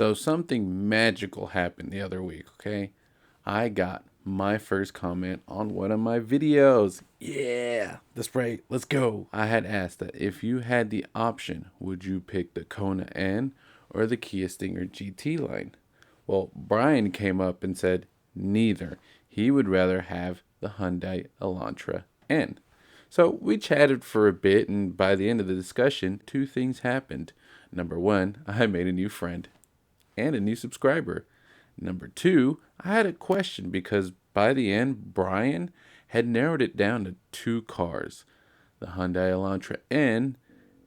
So something magical happened the other week, okay? I got my first comment on one of my videos. Yeah, that's right. Let's go. I had asked that if you had the option, would you pick the Kona N or the Kia Stinger GT line? Well, Brian came up and said neither. He would rather have the Hyundai Elantra N. So we chatted for a bit, and by the end of the discussion, two things happened. Number one, I made a new friend and a new subscriber. Number two, I had a question because by the end, Brian had narrowed it down to two cars, the Hyundai Elantra N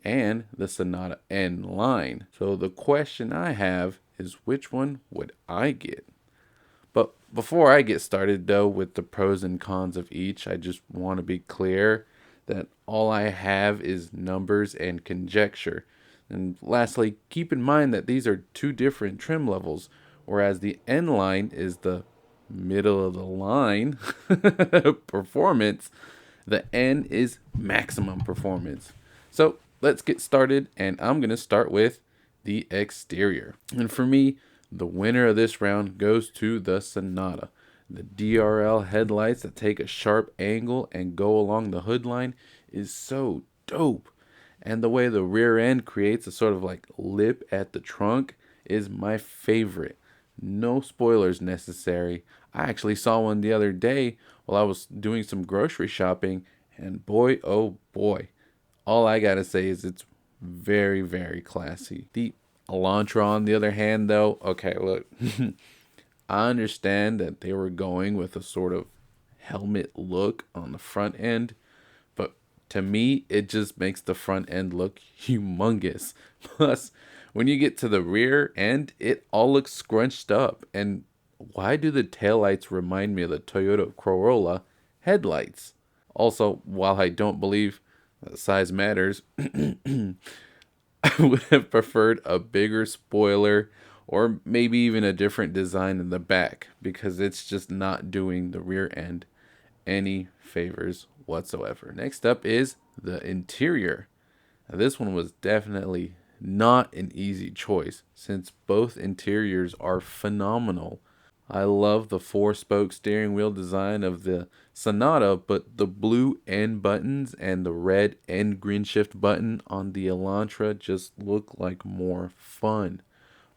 and the Sonata N line. So the question I have is which one would I get? But before I get started, though, with the pros and cons of each, I just want to be clear that all I have is numbers and conjecture. And lastly, keep in mind that these are two different trim levels, whereas the N line is the middle of the line performance, the N is maximum performance. So let's get started, and I'm going to start with the exterior. And for me, the winner of this round goes to the Sonata. The DRL headlights that take a sharp angle and go along the hood line is so dope. And the way the rear end creates a sort of like lip at the trunk is my favorite. No spoilers necessary. I actually saw one the other day while I was doing some grocery shopping, and boy, oh boy, all I gotta say is it's very, very classy. The Elantra, on the other hand, though, okay, look, I understand that they were going with a sort of helmet look on the front end, but to me, it just makes the front end look humongous. Plus, when you get to the rear end, it all looks scrunched up. And why do the taillights remind me of the Toyota Corolla headlights? Also, while I don't believe size matters, I would have preferred a bigger spoiler or maybe even a different design in the back because it's just not doing the rear end any favors whatsoever. Next up is the interior. Now, this one was definitely not an easy choice since both interiors are phenomenal. I love the four-spoke steering wheel design of the Sonata, but the blue N buttons and the red N green shift button on the Elantra just look like more fun.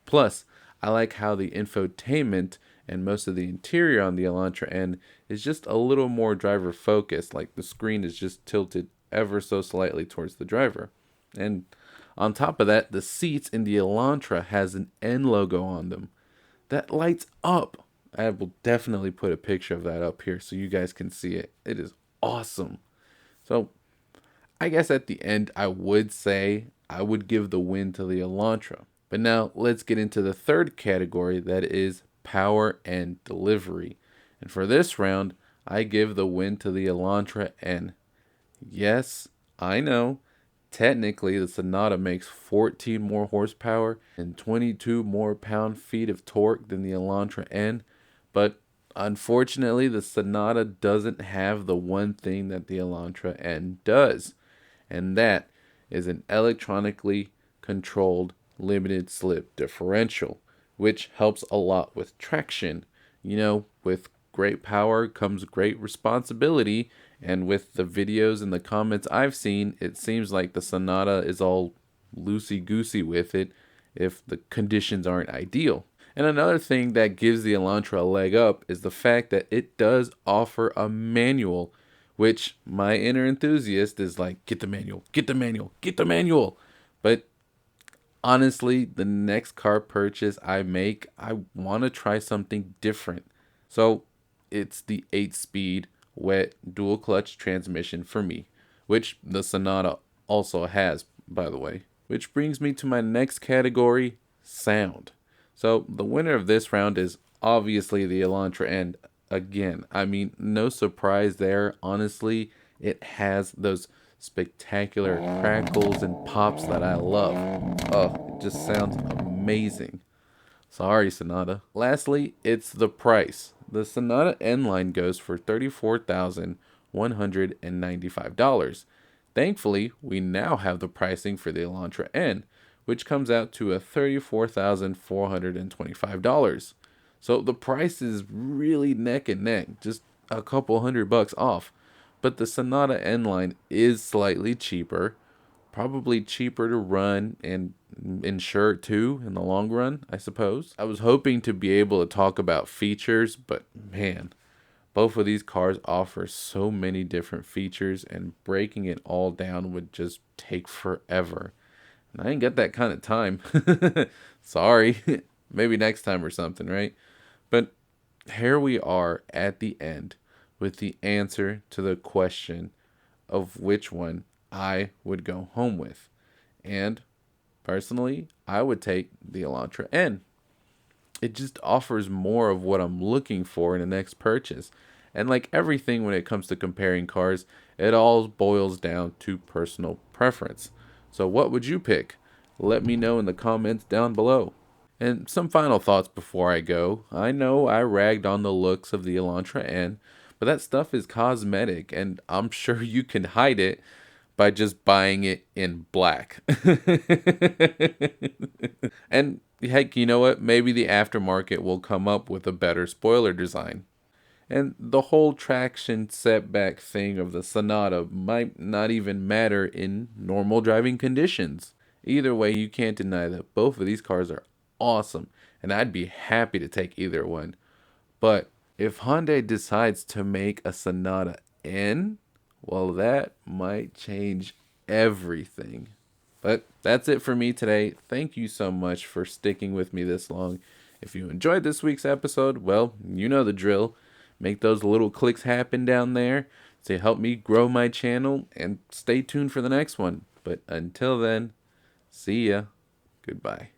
Plus, I like how the infotainment and most of the interior on the Elantra N is just a little more driver focused, like the screen is just tilted ever so slightly towards the driver. And on top of that, the seats in the Elantra has an N logo on them that lights up. I will definitely put a picture of that up here so you guys can see it. It is awesome. So I guess at the end, I would say I would give the win to the Elantra. But now let's get into the third category, that is power and delivery. And for this round, I give the win to the Elantra N. Yes, I know. Technically, the Sonata makes 14 more horsepower and 22 more pound-feet of torque than the Elantra N, but unfortunately, the Sonata doesn't have the one thing that the Elantra N does, and that is an electronically controlled limited slip differential, which helps a lot with traction. You know, with great power comes great responsibility, and with the videos and the comments I've seen, it seems like the Sonata is all loosey-goosey with it if the conditions aren't ideal. And another thing that gives the Elantra a leg up is the fact that it does offer a manual, which my inner enthusiast is like, get the manual, get the manual, get the manual. But honestly, the next car purchase I make, I want to try something different. So it's the 8-speed wet dual clutch transmission for me, which the Sonata also has, by the way. Which brings me to my next category, sound. So the winner of this round is obviously the Elantra N again. I mean, no surprise there. Honestly, it has those spectacular crackles and pops that I love. Oh, it just sounds amazing. Sorry, Sonata. Lastly, it's the price. The Sonata N line goes for $34,195. Thankfully, we now have the pricing for the Elantra N, which comes out to a $34,425. So the price is really neck and neck, just a couple $100 off. But the Sonata N line is slightly cheaper, probably cheaper to run and insure too in the long run, I suppose. I was hoping to be able to talk about features, but man, both of these cars offer so many different features, and breaking it all down would just take forever. And I ain't got that kind of time. Sorry. Maybe next time or something, right? But here we are at the end with the answer to the question of which one I would go home with. And personally, I would take the Elantra N. It just offers more of what I'm looking for in the next purchase. And like everything when it comes to comparing cars, it all boils down to personal preference. So what would you pick? Let me know in the comments down below. And some final thoughts before I go. I know I ragged on the looks of the Elantra N, but that stuff is cosmetic, and I'm sure you can hide it by just buying it in black. And heck, you know what? Maybe the aftermarket will come up with a better spoiler design. And the whole traction setback thing of the Sonata might not even matter in normal driving conditions. Either way, you can't deny that both of these cars are awesome, and I'd be happy to take either one. But if Hyundai decides to make a Sonata N, well, that might change everything. But that's it for me today. Thank you so much for sticking with me this long. If you enjoyed this week's episode, well, you know the drill. Make those little clicks happen down there to help me grow my channel, and stay tuned for the next one. But until then, see ya. Goodbye.